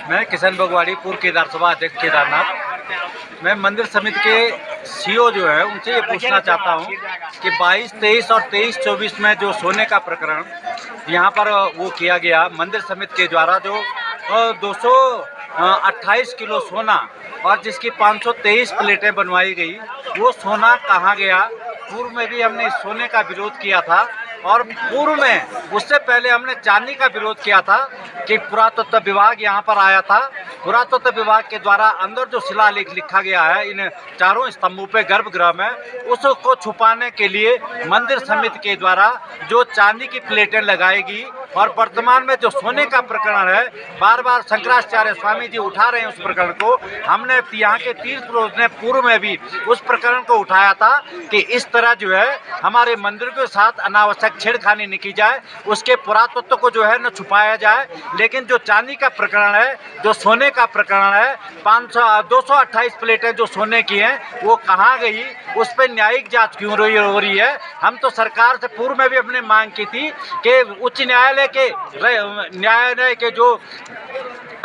मैं किशन बगवाड़ी, पूर्व केदार सभा अध्यक्ष केदारनाथ। मैं मंदिर समिति के सीईओ जो है उनसे ये पूछना चाहता हूँ कि 22, 23 और 23, 24 में जो सोने का प्रकरण यहाँ पर वो किया गया मंदिर समिति के द्वारा, जो 228 किलो सोना और जिसकी 523 प्लेटें बनवाई गई, वो सोना कहाँ गया। पूर्व में भी हमने इस सोने का विरोध किया था और पूर्व में उससे पहले हमने चांदी का विरोध किया था कि पुरातत्व विभाग यहाँ पर आया था। पुरातत्व विभाग के द्वारा अंदर जो शिलालेख लिखा गया है इन चारों स्तंभों पे गर्भगृह में, उसको छुपाने के लिए मंदिर समिति के द्वारा जो चांदी की प्लेटें लगाएगी और वर्तमान में जो सोने का प्रकरण है, बार बार शंकराचार्य स्वामी जी उठा रहे हैं उस प्रकरण को। हमने यहाँ के तीर्थ पुरुष ने पूर्व में भी उस प्रकरण को उठाया था कि इस तरह जो है हमारे मंदिर के साथ अनावश्यक छेड़खानी नहीं की जाए, उसके पुरातत्व को जो है न छुपाया जाए। लेकिन जो चांदी का प्रकरण है, जो सोने का प्रकरण है, 228 प्लेटें जो सोने की हैं वो कहाँ गई, उस पर न्यायिक जांच क्यों हो रही है। हम तो सरकार से पूर्व में भी अपने मांग की थी कि उच्च न्यायालय के जो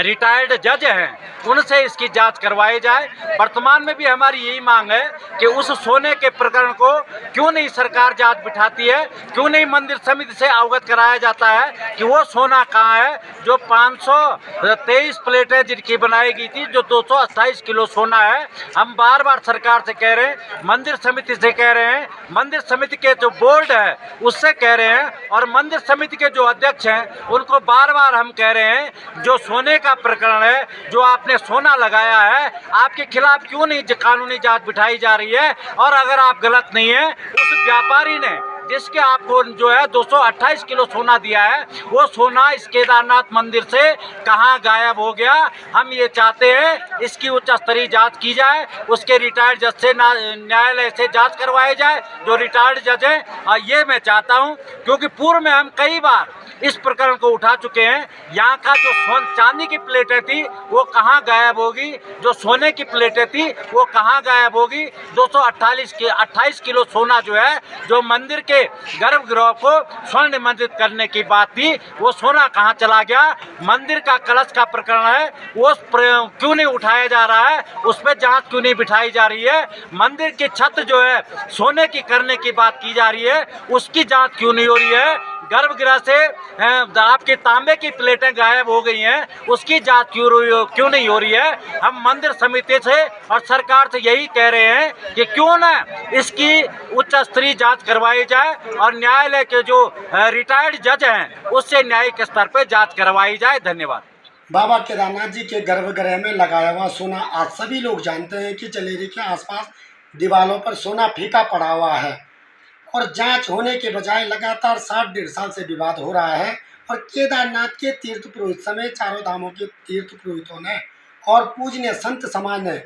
रिटायर्ड जज हैं उनसे इसकी जांच करवाई जाए। वर्तमान में भी हमारी यही मांग है कि उस सोने के प्रकरण को क्यों नहीं सरकार जांच बिठाती है, क्यों नहीं मंदिर समिति से अवगत कराया जाता है कि वो सोना कहाँ है जो 523 प्लेटें जिनकी बनाई गई थी, जो 228 किलो सोना है। हम बार बार सरकार से कह रहे हैं, मंदिर समिति से कह रहे हैं, मंदिर समिति के जो बोर्ड है उससे कह रहे हैं और मंदिर समिति के जो अध्यक्ष हैं उनको बार बार हम कह रहे हैं, जो सोने का प्रकरण है, जो आपने सोना लगाया है, आपके खिलाफ क्यों नहीं कानूनी जांच बिठाई जा रही है। और अगर आप गलत नहीं है, उस व्यापारी ने जिसके आपको जो है 228 किलो सोना दिया है, वो सोना इस केदारनाथ मंदिर से कहाँ गायब हो गया। हम ये चाहते हैं इसकी उच्च स्तरीय जांच की जाए, उसके रिटायर्ड जज से न्यायालय से जांच करवाई जाए, जो रिटायर्ड जज हैं। ये मैं चाहता हूँ क्योंकि पूर्व में हम कई बार इस प्रकरण को उठा चुके हैं। यहाँ का जो चांदी की प्लेटें थी वो कहाँ गायब होगी, जो सोने की प्लेटें थी वो कहाँ गायब होगी। 228 किलो सोना जो है, जो मंदिर के गर्भगृह को स्वर्ण मंडित करने की बात थी, वो सोना कहाँ चला गया। मंदिर का कलश का प्रकरण है, वो क्यों नहीं उठाया जा रहा है, उस पर जांच क्यों नहीं बिठाई जा रही है। मंदिर की छत जो है सोने की करने की बात की जा रही है, उसकी जांच क्यों नहीं हो रही है। गर्भगृह से आपके तांबे की प्लेटें गायब हो गई हैं, उसकी जांच क्यों नहीं हो रही है। हम मंदिर समिति से और सरकार से यही कह रहे हैं कि क्यों ना इसकी उच्च स्तरीय जांच करवाई जाए और न्यायालय के जो रिटायर्ड जज हैं उससे न्यायिक स्तर पर जांच करवाई जाए। धन्यवाद। बाबा केदारनाथ जी के गर्भगृह में लगाया हुआ सोना आज सभी लोग जानते हैं कि जलेरी के आसपास दीवारों पर सोना फीका पड़ा हुआ है और जांच होने के बजाय लगातार 60-1.5 साल से विवाद हो रहा है। और केदारनाथ के तीर्थ पुरोहित समेत चारों धामों के तीर्थ पुरोहितों ने और पूजनीय संत समाज ने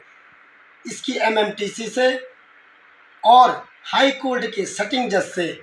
इसकी एमएमटीसी से और हाई कोर्ट के सिटिंग जज से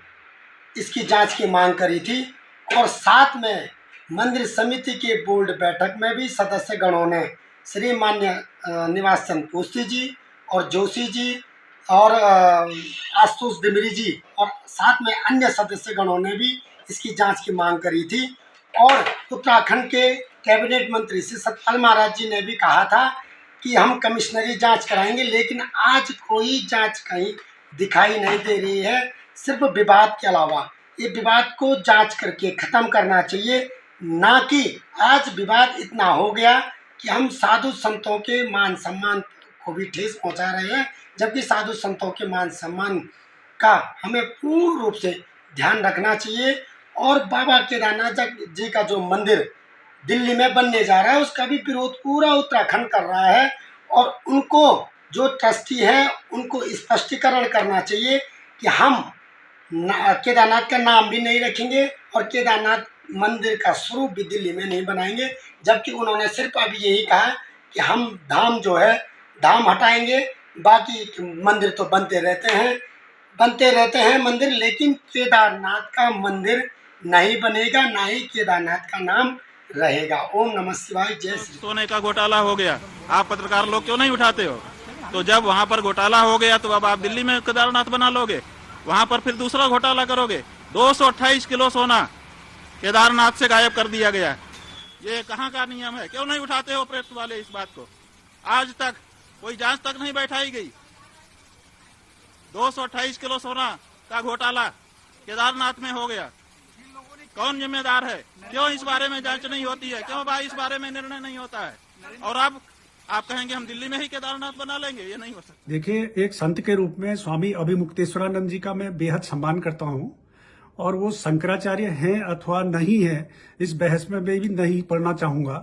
इसकी जांच की मांग करी थी। और साथ में मंदिर समिति के बोर्ड बैठक में भी सदस्य गणों ने श्री मान्य निवास चंद पोस्ती जी और जोशी जी और आशुतोष डिमरी जी और साथ में अन्य सदस्य गणों ने भी इसकी जांच की मांग करी थी। और उत्तराखंड के कैबिनेट मंत्री श्री सतपाल महाराज जी ने भी कहा था कि हम कमिश्नरी जांच कराएंगे, लेकिन आज कोई जांच कहीं दिखाई नहीं दे रही है, सिर्फ विवाद के अलावा। ये विवाद को जांच करके ख़त्म करना चाहिए, ना कि आज विवाद इतना हो गया कि हम साधु संतों के मान सम्मान को भी ठेस पहुंचा रहे हैं, जबकि साधु संतों के मान सम्मान का हमें पूर्ण रूप से ध्यान रखना चाहिए। और बाबा केदारनाथ जी का जो मंदिर दिल्ली में बनने जा रहा है उसका भी विरोध पूरा उत्तराखंड कर रहा है। और उनको जो ट्रस्टी है उनको स्पष्टीकरण करना चाहिए कि हम केदारनाथ का नाम भी नहीं रखेंगे और केदारनाथ मंदिर का स्वरूप भी दिल्ली में नहीं बनाएंगे। जबकि उन्होंने सिर्फ अभी यही कहा कि हम धाम जो है धाम हटाएंगे, बाकी मंदिर तो बनते रहते हैं मंदिर, लेकिन केदारनाथ का मंदिर नहीं बनेगा, ना ही केदारनाथ का नाम रहेगा। ओम नमः शिवाय, जय श्री। सोने का घोटाला हो गया, आप पत्रकार लोग क्यों नहीं उठाते हो? तो जब वहाँ पर घोटाला हो गया तो अब आप दिल्ली में केदारनाथ बना लोगे, वहाँ पर फिर दूसरा घोटाला करोगे। 228 किलो सोना केदारनाथ से गायब कर दिया गया। ये कहाँ का नियम है? क्यों नहीं उठाते हो प्रेस वाले इस बात को? आज तक कोई जांच तक नहीं बैठाई गई। 228 किलो सोना का घोटाला केदारनाथ में हो गया। कौन जिम्मेदार है? क्यों इस बारे में जांच नहीं होती है? क्यों भाई इस बारे में निर्णय नहीं होता है? और अब आप कहेंगे हम दिल्ली में ही केदारनाथ बना लेंगे, ये नहीं हो सकता। देखिए, एक संत के रूप में स्वामी अभिमुक्तेश्वरानंद जी का मैं बेहद सम्मान करता हूं, और वो शंकराचार्य हैं अथवा नहीं है इस बहस में मैं भी नहीं पढ़ना चाहूंगा,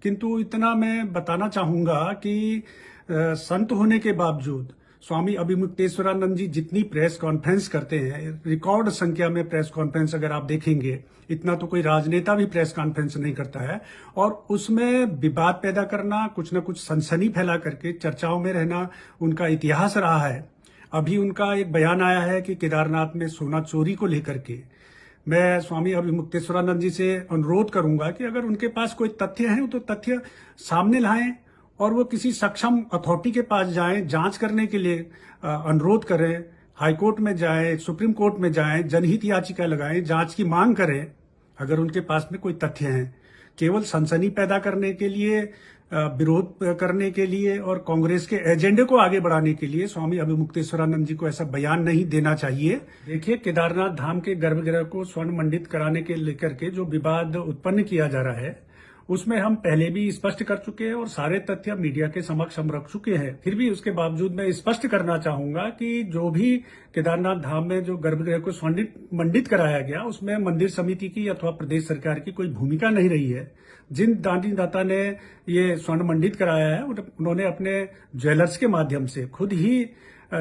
किंतु इतना मैं बताना चाहूंगा कि संत होने के बावजूद स्वामी अभिमुक्तेश्वरानंद जी जितनी प्रेस कॉन्फ्रेंस करते हैं, रिकॉर्ड संख्या में प्रेस कॉन्फ्रेंस अगर आप देखेंगे, इतना तो कोई राजनेता भी प्रेस कॉन्फ्रेंस नहीं करता है, और उसमें विवाद पैदा करना, कुछ न कुछ सनसनी फैला करके चर्चाओं में रहना उनका इतिहास रहा है। अभी उनका एक बयान आया है कि केदारनाथ में सोना चोरी को लेकर के मैं स्वामी अभिमुक्तेश्वरानंद जी से अनुरोध करूंगा कि अगर उनके पास कोई तथ्य है तो तथ्य सामने लाएं, और वो किसी सक्षम अथॉरिटी के पास जाएं, जांच करने के लिए अनुरोध करें, हाईकोर्ट में जाएं, सुप्रीम कोर्ट में जाएं, जनहित याचिका लगाएं, जांच की मांग करें अगर उनके पास में कोई तथ्य हैं। केवल सनसनी पैदा करने के लिए, विरोध करने के लिए और कांग्रेस के एजेंडे को आगे बढ़ाने के लिए स्वामी अभिमुक्तेश्वरानंद जी को ऐसा बयान नहीं देना चाहिए। देखिए, केदारनाथ धाम के गर्भगृह को स्वर्ण मंडित कराने के लेकर के जो विवाद उत्पन्न किया जा रहा है, उसमें हम पहले भी स्पष्ट कर चुके हैं और सारे तथ्य मीडिया के समक्ष हम रख चुके हैं। फिर भी उसके बावजूद मैं स्पष्ट करना चाहूंगा कि जो भी केदारनाथ धाम में जो गर्भगृह को स्वर्ण मंडित कराया गया, उसमें मंदिर समिति की अथवा प्रदेश सरकार की कोई भूमिका नहीं रही है। जिन दानी दाता ने ये स्वर्ण मंडित कराया है, उन्होंने अपने ज्वेलर्स के माध्यम से खुद ही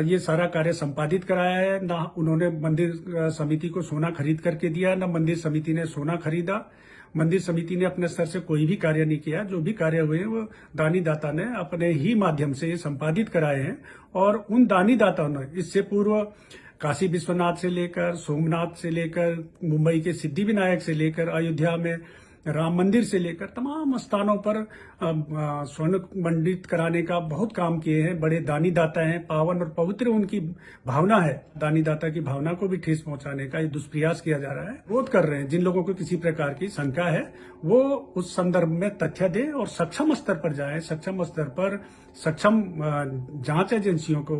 ये सारा कार्य संपादित कराया है। ना उन्होंने मंदिर समिति को सोना खरीद करके दिया, न मंदिर समिति ने सोना खरीदा। मंदिर समिति ने अपने स्तर से कोई भी कार्य नहीं किया। जो भी कार्य हुए वो दानी दाता ने अपने ही माध्यम से ये संपादित कराए हैं, और उन दानी दाताओं ने इससे पूर्व काशी विश्वनाथ से लेकर, सोमनाथ से लेकर, मुंबई के सिद्धि विनायक से लेकर, अयोध्या में राम मंदिर से लेकर तमाम स्थानों पर स्वर्ण मंडित कराने का बहुत काम किए हैं। बड़े दानी दाता हैं, पावन और पवित्र उनकी भावना है। दानी दाता की भावना को भी ठेस पहुंचाने का ये दुष्प्रयास किया जा रहा है। विरोध कर रहे हैं। जिन लोगों को किसी प्रकार की शंका है वो उस संदर्भ में तथ्य दें और सक्षम स्तर पर जाएं। सक्षम स्तर पर सक्षम जांच एजेंसियों को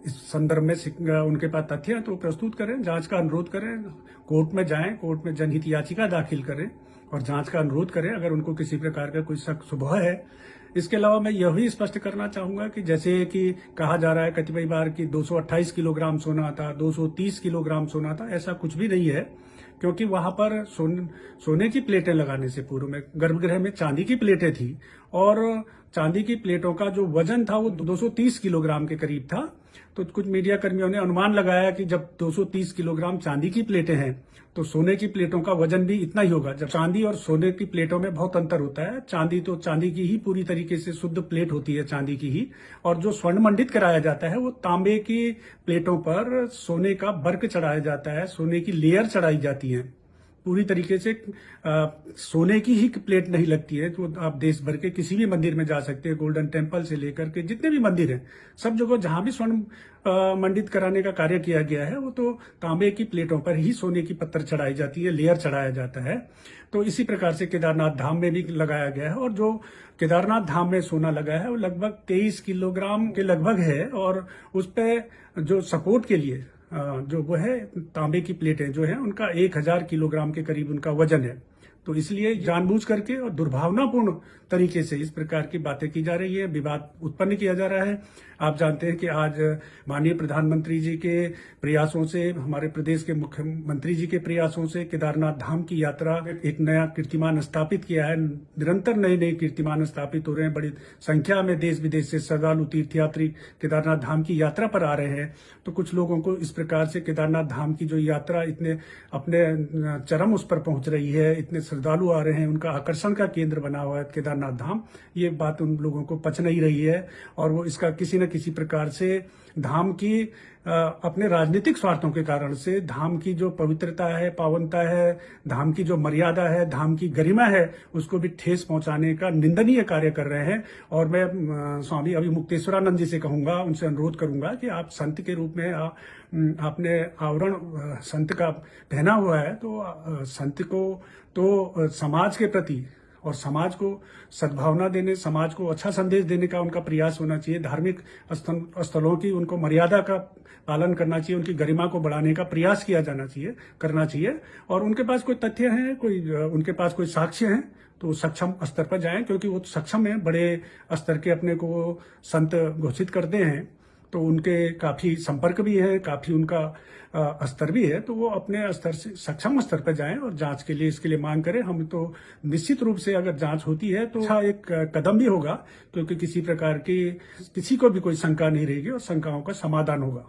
इस संदर्भ में उनके पास तथ्य है तो प्रस्तुत करें, जांच का अनुरोध करें, कोर्ट में जाएं, कोर्ट में जनहित याचिका दाखिल करें और जांच का अनुरोध करें अगर उनको किसी प्रकार का कोई शक शुबह है। इसके अलावा मैं यह भी स्पष्ट करना चाहूंगा कि जैसे कि कहा जा रहा है कतिपय बार कि 228 किलोग्राम सोना था, 230 किलोग्राम सोना था, ऐसा कुछ भी नहीं है, क्योंकि वहां पर सोने की प्लेटें लगाने से पूर्व में गर्भगृह में चांदी की प्लेटें थी, और चांदी की प्लेटों का जो वजन था वो 230 किलोग्राम के करीब था। तो कुछ मीडिया कर्मियों ने अनुमान लगाया कि जब 230 किलोग्राम चांदी की प्लेटें हैं तो सोने की प्लेटों का वजन भी इतना ही होगा। जब चांदी और सोने की प्लेटों में बहुत अंतर होता है। चांदी तो चांदी की ही पूरी तरीके से शुद्ध प्लेट होती है, चांदी की ही, और जो स्वर्ण मंडित कराया जाता है वो तांबे की प्लेटों पर सोने का वर्क चढ़ाया जाता है, सोने की लेयर चढ़ाई जाती है। पूरी तरीके से सोने की ही प्लेट नहीं लगती है। तो आप देश भर के किसी भी मंदिर में जा सकते हैं, गोल्डन टेम्पल से लेकर के जितने भी मंदिर हैं, सब जगह जहां भी स्वर्ण मंडित कराने का कार्य किया गया है वो तो तांबे की प्लेटों पर ही सोने की पत्थर चढ़ाई जाती है, लेयर चढ़ाया जाता है। तो इसी प्रकार से केदारनाथ धाम में भी लगाया गया है, और जो केदारनाथ धाम में सोना लगा है वो लगभग 23 किलोग्राम के लगभग है, और उस पर जो सपोर्ट के लिए जो वो है तांबे की प्लेटें जो है उनका 1000 किलोग्राम के करीब उनका वजन है। तो इसलिए जानबूझ करके और दुर्भावनापूर्ण तरीके से इस प्रकार की बातें की जा रही है, विवाद उत्पन्न किया जा रहा है। आप जानते हैं कि आज माननीय प्रधानमंत्री जी के प्रयासों से, हमारे प्रदेश के मुख्यमंत्री जी के प्रयासों से केदारनाथ धाम की यात्रा एक नया कीर्तिमान स्थापित किया है। निरंतर नए नए कीर्तिमान स्थापित हो रहे हैं। बड़ी संख्या में देश विदेश से श्रद्धालु तीर्थयात्री केदारनाथ धाम की यात्रा पर आ रहे हैं। तो कुछ लोगों को इस प्रकार से केदारनाथ धाम की जो यात्रा इतने अपने चरम उस पर पहुंच रही है, इतने श्रद्धालु आ रहे हैं, उनका आकर्षण का केंद्र बना हुआ है केदारनाथ धाम, ये बात उन लोगों को पच नहीं रही है, और वो इसका किसी न किसी प्रकार से धाम की अपने राजनीतिक स्वार्थों के कारण से धाम की जो पवित्रता है, पावनता है, धाम की जो मर्यादा है, धाम की गरिमा है, उसको भी ठेस पहुंचाने का निंदनीय कार्य कर रहे हैं। और मैं स्वामी अभिमुक्तेश्वरानंद जी से कहूंगा, उनसे अनुरोध करूंगा कि आप संत के रूप में आपने आवरण संत का पहना हुआ है, तो संत को तो समाज के प्रति और समाज को सद्भावना देने, समाज को अच्छा संदेश देने का उनका प्रयास होना चाहिए। धार्मिक स्थलों की उनको मर्यादा का पालन करना चाहिए, उनकी गरिमा को बढ़ाने का प्रयास करना चाहिए। और उनके पास कोई तथ्य हैं, उनके पास कोई साक्ष्य हैं तो सक्षम स्तर पर जाएं, क्योंकि वो सक्षम है, बड़े स्तर के अपने को संत घोषित करते हैं, तो उनके काफी संपर्क भी है, काफी उनका स्तर भी है, तो वो अपने स्तर से सक्षम स्तर पर जाएं और जांच के लिए इसके लिए मांग करें। हम तो निश्चित रूप से अगर जांच होती है तो अच्छा एक कदम भी होगा, क्योंकि किसी प्रकार की किसी को भी कोई शंका नहीं रहेगी और शंकाओं का समाधान होगा।